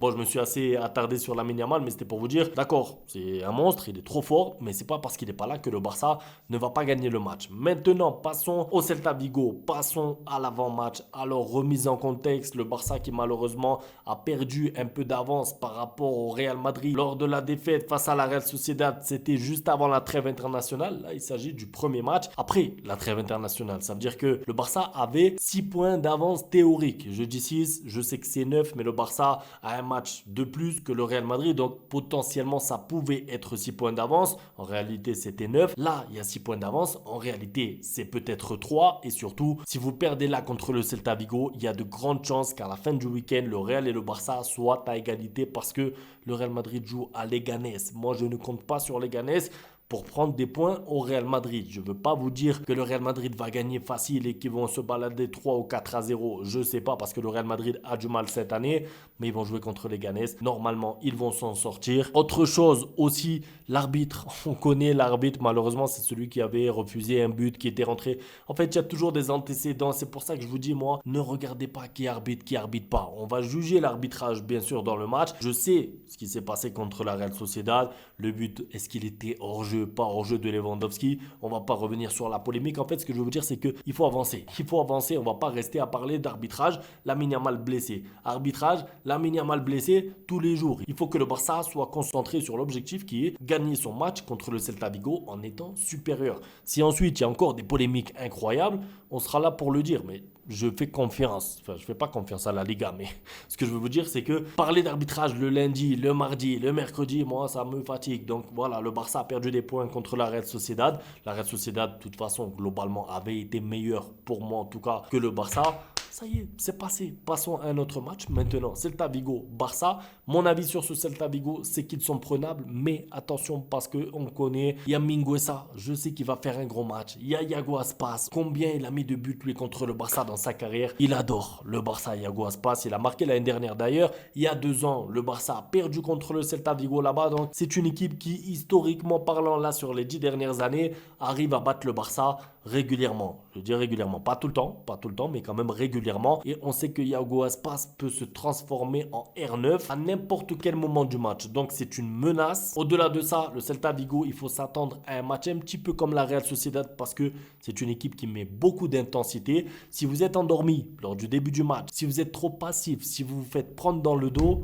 Bon, je me suis assez attardé sur Lamine Yamal, mais c'était pour vous dire, d'accord, c'est un monstre, il est trop fort, mais c'est pas parce qu'il n'est pas là que le Barça ne va pas gagner le match. Maintenant, passons au Celta Vigo, passons à l'avant-match. Alors, remise en contexte, le Barça qui malheureusement a perdu un peu d'avance par rapport au Real Madrid lors de la défaite face à la Real Sociedad, c'était juste avant la trêve internationale. Là, il s'agit du premier match après la trêve internationale. Ça veut dire que le Barça avait 6 points d'avance théorique. Je dis 6, je sais que c'est 9, mais le Barça a un match de plus que le Real Madrid, donc potentiellement ça pouvait être 6 points d'avance. En réalité, c'était 9. Là, il y a 6 points d'avance. En réalité, c'est peut-être 3. Et surtout, si vous perdez là contre le Celta Vigo, il y a de grandes chances qu'à la fin du week-end, le Real et le Barça soient à égalité parce que le Real Madrid joue à Leganés. Moi, je ne compte pas sur Leganés pour prendre des points au Real Madrid. Je ne veux pas vous dire que le Real Madrid va gagner facile et qu'ils vont se balader 3 ou 4-0. Je ne sais pas parce que le Real Madrid a du mal cette année, mais ils vont jouer contre les Ganes. Normalement, ils vont s'en sortir. Autre chose aussi, l'arbitre. On connaît l'arbitre. Malheureusement, c'est celui qui avait refusé un but, qui était rentré. En fait, il y a toujours des antécédents. C'est pour ça que je vous dis, moi, ne regardez pas qui arbitre pas. On va juger l'arbitrage, bien sûr, dans le match. Je sais ce qui s'est passé contre la Real Sociedad. Le but, est-ce qu'il était hors jeu, pas hors jeu de Lewandowski? On va pas revenir sur la polémique. En fait, ce que je veux vous dire, c'est qu'il faut avancer. Il faut avancer. On va pas rester à parler d'arbitrage. Lamine Yamal blessé. Arbitrage, Lamine Yamal blessé tous les jours. Il faut que le Barça soit concentré sur l'objectif qui est gagner son match contre le Celta Vigo en étant supérieur. Si ensuite il y a encore des polémiques incroyables, on sera là pour le dire. Mais je fais confiance. Enfin, je fais pas confiance à la Liga, mais ce que je veux vous dire, c'est que parler d'arbitrage le lundi, le mardi, le mercredi, moi, ça me fatigue. Donc voilà, le Barça a perdu des points contre la Real Sociedad. La Real Sociedad, de toute façon, globalement, avait été meilleure pour moi, en tout cas, que le Barça. Ça y est, c'est passé. Passons à un autre match. Maintenant, Celta Vigo, Barça. Mon avis sur ce Celta Vigo, c'est qu'ils sont prenables. Mais attention, parce qu'on connaît. Il y a Mingueza. Je sais qu'il va faire un gros match. Il y a Yago Aspas. Combien il a mis de buts, lui, contre le Barça dans sa carrière? Il adore le Barça, Yago Aspas. Il a marqué l'année dernière d'ailleurs. Il y a 2 ans, le Barça a perdu contre le Celta Vigo là-bas. Donc, c'est une équipe qui, historiquement parlant, là, sur les 10 dernières années, arrive à battre le Barça régulièrement. Je dis régulièrement. Pas tout le temps, mais quand même régulièrement. Et on sait que Yago Aspas peut se transformer en R9 à n'importe quel moment du match. Donc c'est une menace. Au-delà de ça, le Celta Vigo, il faut s'attendre à un match un petit peu comme la Real Sociedad parce que c'est une équipe qui met beaucoup d'intensité. Si vous êtes endormi lors du début du match, si vous êtes trop passif, si vous vous faites prendre dans le dos,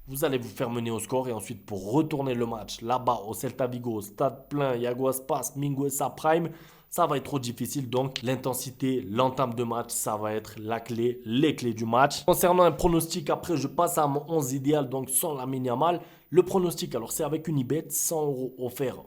vous allez vous faire mener au score et ensuite pour retourner le match là-bas au Celta Vigo, stade plein, Yago Aspas, Mingueza Prime, ça va être trop difficile. Donc l'intensité, l'entame de match, ça va être la clé, les clés du match. Concernant un pronostic, après je passe à mon 11 idéal, donc sans Lamine Yamal. Le pronostic, alors c'est avec une ibet, 100 € offert